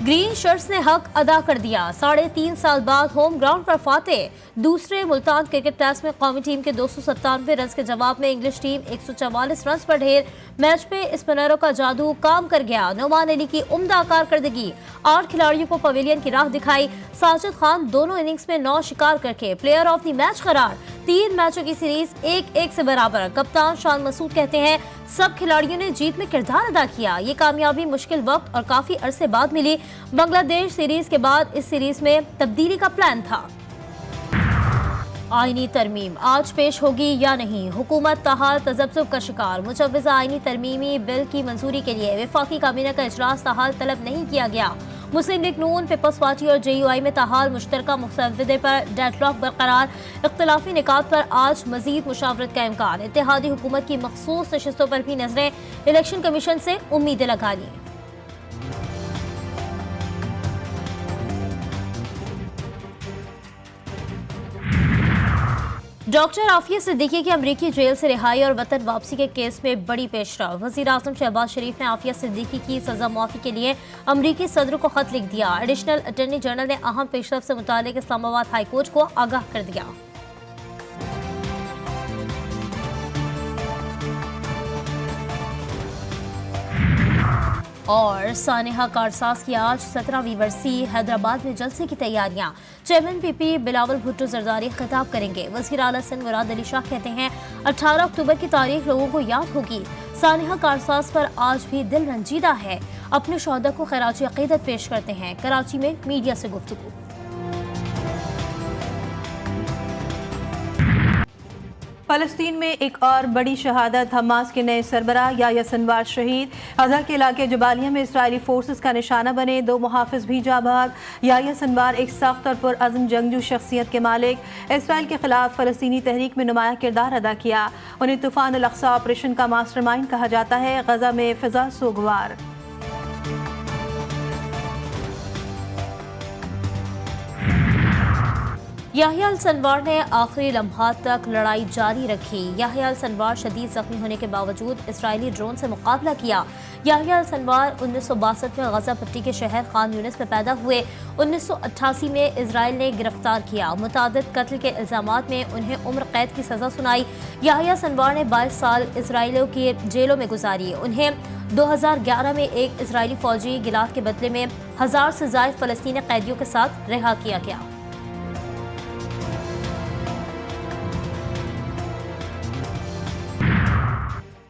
Green shirts ने हक अदा कर दिया। 3.5 साल बाद होम ग्राउंड पर फातेह। दूसरे मुल्तान क्रिकेट टेस्ट में कौमी टीम के 297 रन के जवाब में इंग्लिश टीम 144 रन पर ढेर। मैच में स्पिनरों का जादू काम कर गया। नोमान अली की उम्दा कारकर्दगी। 8 खिलाड़ियों को पवेलियन की राह दिखाई। साजिद खान दोनों इनिंग्स में 9 शिकार करके प्लेयर ऑफ द मैच करार। 3 मैचों की सीरीज 1-1 से बराबर। कप्तान शान मसूद कहते हैं सब खिलाड़ियों ने जीत में किरदार अदा किया। ये कामयाबी मुश्किल वक्त और काफी अरसे बाद मिली। बांग्लादेश सीरीज के बाद इस सीरीज में तब्दीली का प्लान था। आईनी तरमीम आज पेश होगी या नहीं, हुकूमत ताहाल तजब्जुब का शिकार। मुजव्वज़ा आईनी तरमीमी बिल की मंजूरी के लिए वफाकी काबीना का इजलास ताहाल तलब नहीं किया गया। मुस्लिम लीग नून, पीपल्स पार्टी और JUI में ताहाल मुश्तरका मुसव्वदे पर डेडलॉक बरकरार। इख्तिलाफी निकात पर आज मजीद मुशावरत का इम्कान। इत्तेहादी हुकूमत की मखसूस नशिस्तों पर भी नजरें। इलेक्शन कमीशन से उम्मीदें लगा ली। डॉक्टर आफिया सिद्दीकी की अमरीकी जेल से रिहाई और वतन वापसी के केस में बड़ी पेशरफ। वज़ीर आज़म शहबाज शरीफ ने आफिया सिद्दीकी की सजा मुआफ़ी के लिए अमरीकी सदर को खत लिख दिया। एडिशनल अटॉर्नी जनरल ने अहम पेशरफ से मुतालिक इस्लामाबाद हाई कोर्ट को आगाह कर दिया। और सानेहा कारसाज की आज 17वीं बरसी। हैदराबाद में जलसे की तैयारियां। चेयरमैन PP बिलावल भुट्टो जरदारी खिताब करेंगे। वज़ीर आला सिंध मुराद अली शाह कहते हैं 18 अक्टूबर की तारीख लोगों को याद होगी। सानेहा कारसाज पर आज भी दिल रंजीदा है। अपने शोहदा को खैरात अकीदत पेश करते हैं। कराची में मीडिया से गुफ्तगू। फ़लस्तीन में एक और बड़ी शहादत। हमास के नए सरबराह याह्या सिनवार शहीद। गज़ा के इलाके जबालिया में इसराइली फोर्सेस का निशाना बने। 2 मुहाफिज भी जाँ बहक। याह्या सिनवार एक सख्त और पुरअज़्म जंगजू शख्सियत के मालिक। इसराइल के खिलाफ फ़लस्तीनी तहरीक में नुमाया किरदार अदा किया। उन्हें तूफ़ान अल अक़सा ऑपरेशन का मास्टरमाइंड कहा जाता है। गज़ा में फ़िज़ा सोगवार। याह्या सिनवार ने आखिरी लम्हात तक लड़ाई जारी रखी। याह्या सिनवार शदीद जख्मी होने के बावजूद इसराइली ड्रोन से मुकाबला किया। याह्या सिनवार 1962 में गज़ा पट्टी के शहर खान यूनिस में पैदा हुए। 1988 में इसराइल ने गिरफ्तार किया। मुतादिद कत्ल के इल्ज़ामात में उन्हें उम्र कैद की सज़ा सुनाई। याह्या सिनवार ने 22 साल इसराइलियों की जेलों में गुजारी। उन्हें 2011 में एक इसराइली फौजी गिलाफ के बदले में 1000 से ज़ायद फ़लस्तीनी कैदियों के साथ रिहा किया गया।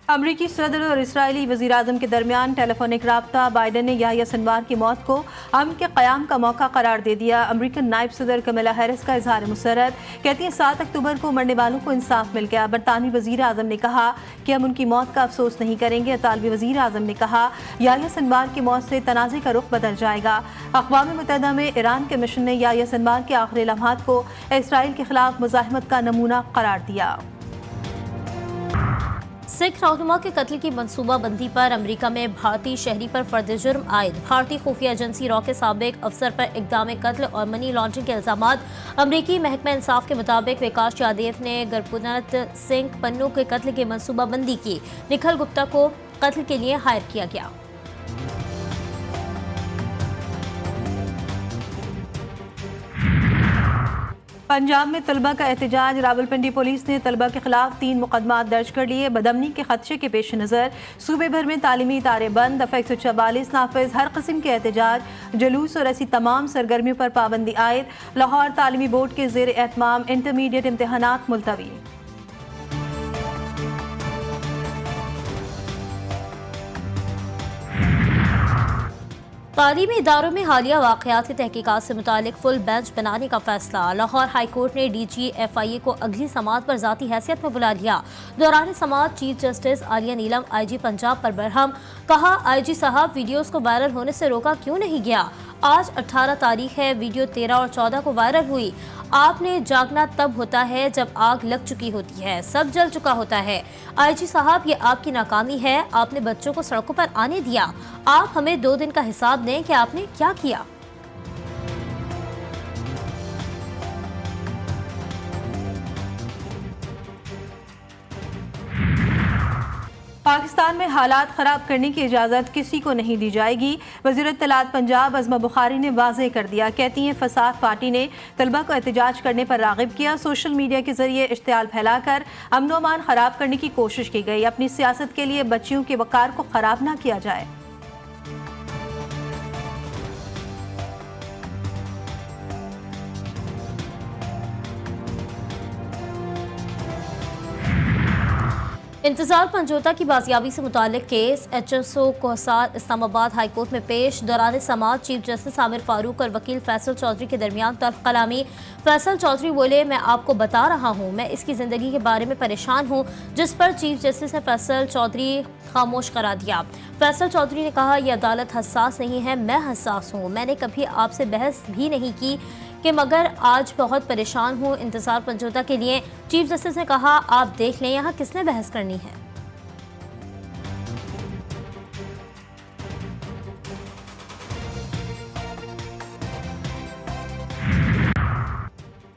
अमरीकी सदर और इसराइली वज़ीर आज़म के दरमियान टेलीफोनिक राब्ता। बाइडन ने याह्या सिनवार की मौत को अमन के क़याम का मौका करार दे दिया। अमरीकन नायब सदर कमला हैरिस का इजहार मुसर्रत। कहती हैं 7 अक्टूबर को मरने वालों को इंसाफ मिल गया। बरतानवी वज़ीर आज़म ने कहा कि हम उनकी मौत का अफसोस नहीं करेंगे। इतालवी वज़ीर आज़म ने कहा याह्या सिनवार की मौत से तनाज़े का रुख बदल जाएगा। अक़वाम मुत्तहिदा में ईरान के मिशन ने याह्या सिनवार के आखिरी लम्हात को इसराइल के खिलाफ मुज़ाहिमत का नमूना करार दिया। सिख रहनुमा के कत्ल की मनसूबाबंदी पर अमेरिका में भारतीय शहरी पर फर्द जुर्म आयद। भारतीय खुफिया एजेंसी रॉ के साबिक अफसर पर इक़दाम कत्ल और मनी लॉन्ड्रिंग के इल्ज़ामात। अमरीकी महकमा इंसाफ के मुताबिक विकास यादव ने गुरपुनाथ सिंह पन्नू के कत्ल की मनसूबाबंदी की। निखिल गुप्ता को कत्ल के लिए हायर किया गया। पंजाब में तलबा का एहतजाज। रावलपिंडी पुलिस ने तलबा के खिलाफ 3 मुकदमा दर्ज कर लिए। बदमनी के खदशे के पेश नज़र सूबे भर में तालीमी इदारे बंद। दफ़ा 144 नाफिज। हर किस्म के एहतजाज, जुलूस और ऐसी तमाम सरगर्मियों पर पाबंदी आयद। लाहौर तालीमी बोर्ड के ज़ेर एहतमाम इंटरमीडिएट इम्तहानात मुलतवी। तालीमी इदारों में हालिया वाक़यात की तहकीकात से मुतालिक फुल बेंच बनाने का फैसला। लाहौर हाई कोर्ट ने DG FIA को अगली समात पर ज़ाती हैसियत में बुला लिया। दौरान समात चीफ जस्टिस आलिया नीलम IG पंजाब पर बरहम। कहा IG साहब वीडियोज़ को वायरल होने से रोका क्यों नहीं गया। आज 18 तारीख है, वीडियो 13 और 14 को वायरल हुई। आपने जागना तब होता है जब आग लग चुकी होती है, सब जल चुका होता है। IG साहब ये आपकी नाकामी है। आपने बच्चों को सड़कों पर आने दिया। आप हमें 2 दिन का हिसाब दें कि आपने क्या किया। पाकिस्तान में हालात ख़राब करने की इजाज़त किसी को नहीं दी जाएगी। वज़ीर इत्तलात पंजाब अज़मा बुखारी ने वाज़ेह कर दिया। कहती हैं फसाद पार्टी ने तलबा को एहतजाज करने पर राग़िब किया। सोशल मीडिया के ज़रिए इश्तियाल फैलाकर अमन व अमान ख़राब करने की कोशिश की गई। अपनी सियासत के लिए बच्चियों के वक़ार को ख़राब ना किया जाए। इंतजार पंजोता की बाजियाबी से मुतालिक केस HSO कोहसार इस्लामाबाद हाईकोर्ट में पेश। दौरान समाअत चीफ जस्टिस आमिर फारूक और वकील फैसल चौधरी के दरमियान तल्ख कलामी। फैसल चौधरी बोले, मैं आपको बता रहा हूँ, मैं इसकी ज़िंदगी के बारे में परेशान हूँ, जिस पर चीफ जस्टिस ने फैसल चौधरी खामोश करा दिया। फैसल चौधरी ने कहा, यह अदालत हसास नहीं है, मैं हसास हूँ। मैंने कभी आपसे बहस भी नहीं की कि मगर आज बहुत परेशान हूँ इंतजार पंजोता के लिए। चीफ जस्टिस ने कहा, आप देख लें यहाँ किसने बहस करनी है।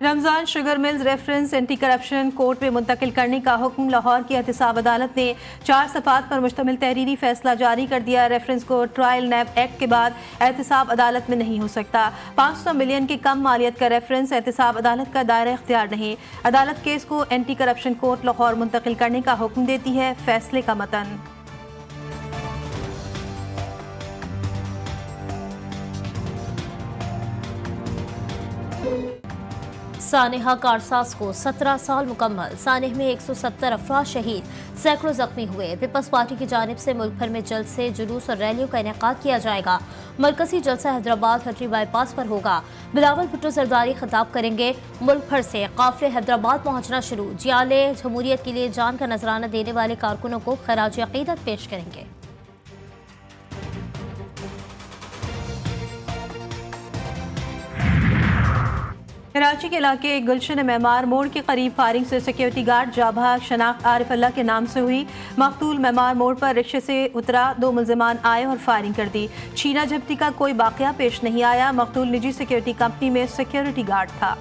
Ramzan sugar mills reference anti corruption court में मुंतकिल करने का हुक्म। लाहौर की एहतिसाब अदालत ने 4 सफ़ात पर मुश्तमिल तहरीरी फैसला जारी कर दिया। रेफरेंस को ट्रायल नैब एक्ट के बाद एहतिसाब अदालत में नहीं हो सकता। 500 मिलियन की कम मालियत का रेफरेंस एहतिसाब अदालत का दायरा इख्तियार नहीं। अदालत केस को एंटी करप्शन कोर्ट लाहौर मुंतकिल करने का हुक्म देती है। फैसले का मतन। सानेहा कारसाज को 17 साल मुकम्मल। सानेह में 170 अफराद शहीद, सैकड़ों जख्मी हुए। पीपल्स पार्टी की जानिब से मुल्क भर में जल्द से जुलूस और रैलियों का इनेकाद किया जाएगा। मरकजी जलसा हैदराबाद हटरी बाईपास पर होगा। बिलावल भुट्टो जरदारी खिताब करेंगे। मुल्क भर से काफिले हैदराबाद पहुंचना शुरू। जियाले जमहूरियत के लिए जान का नजराना देने वाले कारकुनों को खराज अकीदत पेश करेंगे। कराची के इलाके गुलशन मेमार मोड़ के करीब फायरिंग से सिक्योरिटी गार्ड जा भाग। शनाख्त आरिफ अल्लाह के नाम से हुई। मकतूल मेमार मोड़ पर रिक्शे से उतरा, 2 मुल्जिमान आए और फायरिंग कर दी। छीना झपटी का कोई वाकया पेश नहीं आया। मकतूल निजी सिक्योरिटी कंपनी में सिक्योरिटी गार्ड था।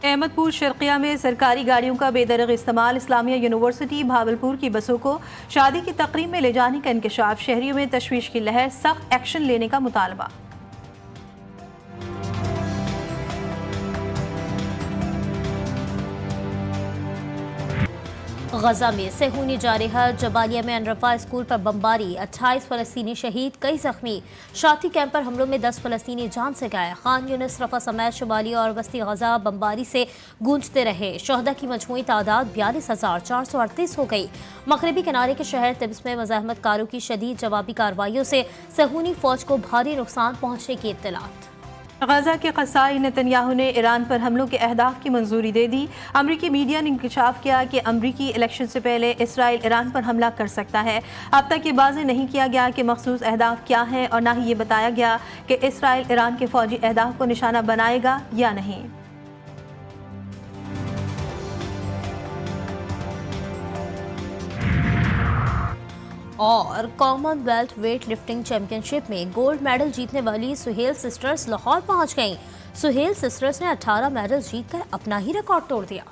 अहमदपुर शर्किया में सरकारी गाड़ियों का बेदरग इस्तेमाल। इस्लामिया यूनिवर्सिटी भावलपुर की बसों को शादी की तकरीब में ले जाने का इंकशाफ। शहरियों में तशवीश की लहर, सख्त एक्शन लेने का मुतालबा। गजा में सेहूनी जारहा। जबालिया में अनरफा स्कूल पर बमबारी, 28 फलस्तीनी शहीद, कई जख्मी। शाती कैंप पर हमलों में 10 फलस्तीनी जान से गए। खान यूनिस, रफा समेत शुमालिया और वस्ती गजा बमबारी से गूंजते रहे। शहदा की मजमूई तादाद 42,438 हो गई। मगरबी किनारे के शहर तिब्स में मज़ाहमत कारों की शदीद जवाबी कार्रवाइयों से सेहूनी फौज को भारी नुकसान पहुँचने की इत्तलात। गजा के कसाई नेतन्याहू ने ईरान पर हमलों के अहदाफ की मंजूरी दे दी। अमरीकी मीडिया ने इंकशाफ किया कि अमरीकी इलेक्शन से पहले इसराइल ईरान पर हमला कर सकता है। अब तक ये वाज़ेह नहीं किया गया कि मखसूस अहदाफ क्या हैं और ना ही ये बताया गया कि इसराइल ईरान के फौजी अहदाफ को निशाना बनाएगा या नहीं। और कॉमनवेल्थ वेट लिफ्टिंग चैंपियनशिप में गोल्ड मेडल जीतने वाली सुहेल सिस्टर्स लाहौर पहुंच गईं। सुहेल सिस्टर्स ने 18 मेडल जीतकर अपना ही रिकॉर्ड तोड़ दिया।